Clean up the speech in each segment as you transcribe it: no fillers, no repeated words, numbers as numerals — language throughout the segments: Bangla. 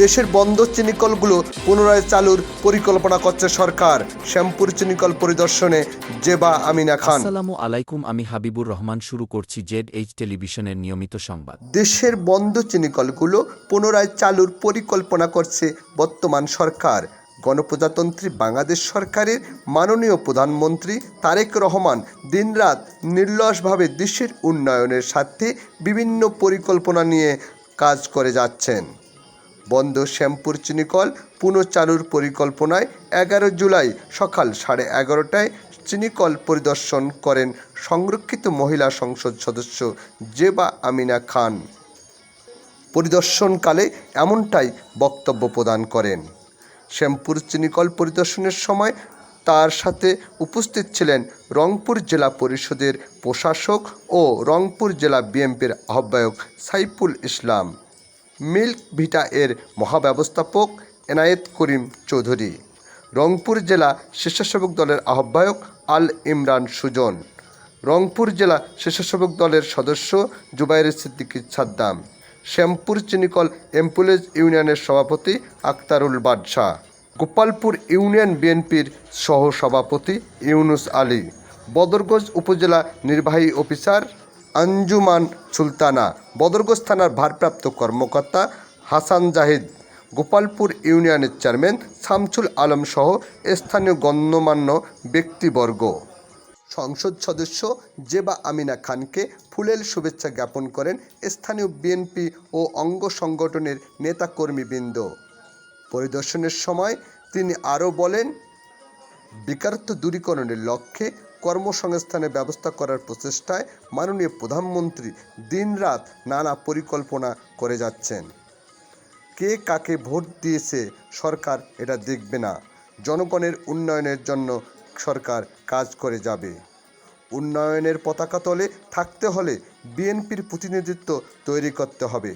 দেশের বন্ধ চিনিকলগুলো পুনরায় চালুর পরিকল্পনা করছে সরকার। শ্যামপুর চিনিকল পরিদর্শনে জেবা আমিনা খান। আসসালামু আলাইকুম, আমি হাবিবুর রহমান। শুরু করছি ZH টেলিভিশনের নিয়মিত সংবাদ। দেশের বন্ধ চিনিকলগুলো পুনরায় চালুর পরিকল্পনা করছে বর্তমান সরকার। গণপ্রজাতন্ত্রী বাংলাদেশ সরকারের মাননীয় প্রধানমন্ত্রী তারেক রহমান দিনরাত নির্লসভাবে দেশের উন্নয়নের স্বার্থে বিভিন্ন পরিকল্পনা নিয়ে কাজ করে যাচ্ছেন। বন্ধ শ্যামপুর চিনিকল পুনঃচালুর পরিকল্পনায় 11 জুলাই সকাল 11:30টায় চিনিকল পরিদর্শন করেন সংরক্ষিত মহিলা সংসদ সদস্য জেবা আমিনা খান। পরিদর্শনকালে এমনটাই বক্তব্য প্রদান করেন। শ্যামপুর চিনিকল পরিদর্শনের সময় তার সাথে উপস্থিত ছিলেন রংপুর জেলা পরিষদের প্রশাসক ও রংপুর জেলা বিএনপির আহ্বায়ক সাইফুল ইসলাম, মিল্ক ভিটা এর মহাব্যবস্থাপক এনায়েত করিম চৌধুরী, রংপুর জেলা স্বেচ্ছাসেবক দলের আহ্বায়ক আল ইমরান সুজন, রংপুর জেলা স্বেচ্ছাসেবক দলের সদস্য জুবাইর সিদ্দিকী সাদ্দাম, শ্যামপুর চিনিকল এমপ্লয়িজ ইউনিয়নের সভাপতি আক্তারুল বাদশাহ, গোপালপুর ইউনিয়ন বিএনপির সহসভাপতি ইউনুস আলী, বদরগঞ্জ উপজেলা নির্বাহী অফিসার আঞ্জুমান সুলতানা, বদরগঞ্জ থানার ভারপ্রাপ্ত কর্মকর্তা হাসান জাহিদ, গোপালপুর ইউনিয়নের চেয়ারম্যান শামসুল আলম সহ স্থানীয় গণ্যমান্য ব্যক্তিবর্গ। সংসদ সদস্য জেবা আমিনা খানকে ফুলেল শুভেচ্ছা জ্ঞাপন করেন স্থানীয় বিএনপি ও অঙ্গ সংগঠনের নেতাকর্মীবৃন্দ। পরিদর্শনের সময় তিনি আরও বলেন, বেকারত্ব দূরীকরণের লক্ষ্যে কর্মসংস্থানের ব্যবস্থা করার প্রচেষ্টায় মাননীয় প্রধানমন্ত্রী দিনরাত নানা পরিকল্পনা করে যাচ্ছেন। কে কাকে ভোট দিয়েছে সরকার এটা দেখবে না, জনগণের উন্নয়নের জন্য সরকার কাজ করে যাবে। উন্নয়নের পতাকা তলে থাকতে হলে বিএনপির প্রতিনিধিত্ব তৈরি করতে হবে।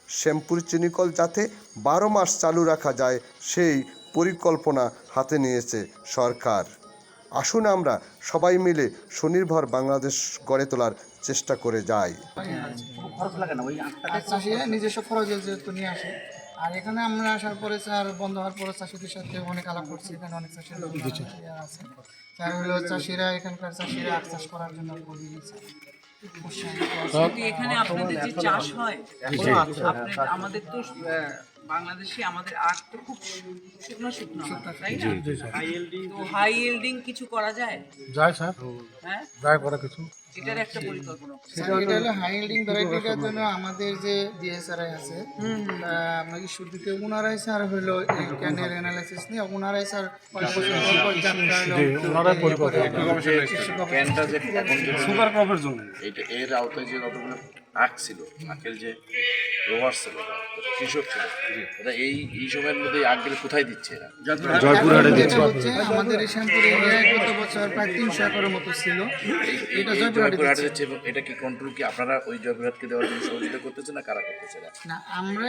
শ্যামপুর চিনিকল যাতে 12 মাস চালু রাখা যায় সেই পরিকল্পনা হাতে নিয়েছে সরকার। আসুন আমরা সবাই মিলে স্বনির্ভর বাংলাদেশ গড়ে তোলার চেষ্টা করে যাই। চাষিরা নিজস্ব খরচ যেহেতু নিয়ে আসে, আর এখানে আমরা আসার পরে স্যার বন্ধ হওয়ার পরে চাষিদের সাথে অনেক আলাপ করছি। এখানে অনেক চাষিরা আছে, স্যার হলো চাষিরা এখানকার চাষিরা আখ চাষ করার জন্য বলে দিয়েছে। এখানে আপনাদের যে চাষ হয়, আমাদের তো বাংলাদেশে আমাদের আখ তো খুব শুকনো শুকনো, তাই না? তো হাই ইল্ডিং কিছু করা যায়? যায় স্যার, হ্যাঁ, যায় করা কিছু। এটার একটা পরিকল্পনা। এটা হলো হাই ইল্ডিং ভ্যারাইটিটার জন্য আমাদের যে ডিএসআরআই আছে, আমরা কি শুরুতে ওনারাই স্যার হলো এই ক্যানের অ্যানালাইসিস নিয়ে ওনারাই স্যার ক্যানটা যে সুগার ক্রপের জন্য এইটা এর আওতায় যে কতগুলো আখ ছিল, আখের যে রোয়ার ছিল, কৃষক ছিল, এটা এই সময়ের মধ্যে আখগুলো কোথায় দিচ্ছে? এরা জয়পুরহাটে দিচ্ছে। আমাদের এই শ্যামপুর এরিয়ায় গত বছর প্রায় 300 একরের মতো ছিল, এটা জয়পুরহাটে দিচ্ছে। এবং এটা কি কন্ট্রোল কি আপনারা ওই জয়পুরহাটকে দেওয়ার জন্য সহযোগিতা করতেছে না কারা করতেছে? না, আমরা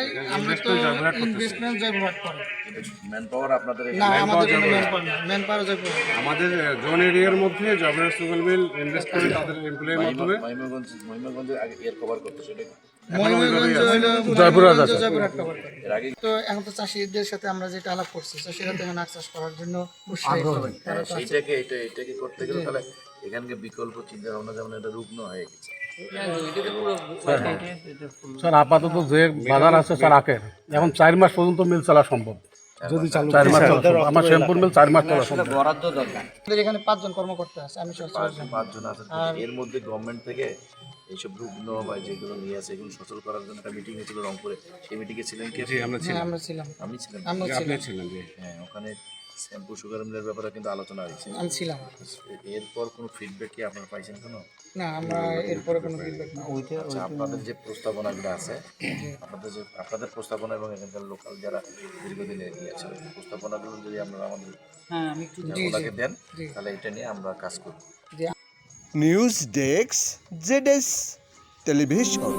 তো ইনভেস্টমেন্ট জয়পুরহাট করে, ম্যান পাওয়ার আপনাদের না আমাদের কোনো ম্যান পাওয়ার জয়পুরহাট আমাদের জোন এরিয়ার মধ্যে জয়পুরহাট সুগার মিল ইনভেস্ট করে তাদের এমপ্লয়ের মাধ্যমে মহিমাগঞ্জে আগে এর কভার করতেছে। জয়পুরহাট কভার করে। তো এখন তো চাষিদের সাথে আমরা যেটা আলাপ করছি, চাষিরা তো এখন আখ চাষ করার জন্য এটাকে করতে গেলে তাহলে এখানকে বিকল্প চিন্তা ভাবনা, যেমন এটা রুগ্ন হয়ে গেছে। স্যার আপাতত যে বাজার আছে স্যার আখের, এখন 4 মাস পর্যন্ত মিল চালা সম্ভব। যদি 4 মাস আমার শ্যামপুর মিল 4 মাস চলা সম্ভব। বরাদ্দ দরকার। আমাদের এখানে 5 জন কর্মকর্তা আছে, আমি সহ 5 জন আছে। এর মধ্যে গভর্নমেন্ট থেকে এইসব রুগ্ন বা যেগুলো নিয়ে আছে এগুলো সচল করার জন্য একটা মিটিং হয়েছিল রংপুরে। সেই মিটিংয়ে ছিলেন কি? আমরা ছিলাম। হ্যাঁ, ওখানে শ্যাম্পু সুগার মিলের ব্যাপারে কিন্তু আলোচনা হয়েছে। আমি ছিলাম। এরপর কোনো ফিডব্যাক কি আপনারা পাইছেন? কোনো না, আমরা এরপরে কোনো ফিডব্যাক না। আচ্ছা, আপনাদের যে প্রস্তাবনাগুলো আছে, আপনাদের প্রস্তাবনা এবং এখানকার লোকাল যারা দীর্ঘদিন এগিয়ে আছে প্রস্তাবনাগুলো যদি আপনারা আমাদের ওনাকে দেন, তাহলে এটা নিয়ে আমরা কাজ করব। News desk ZS television.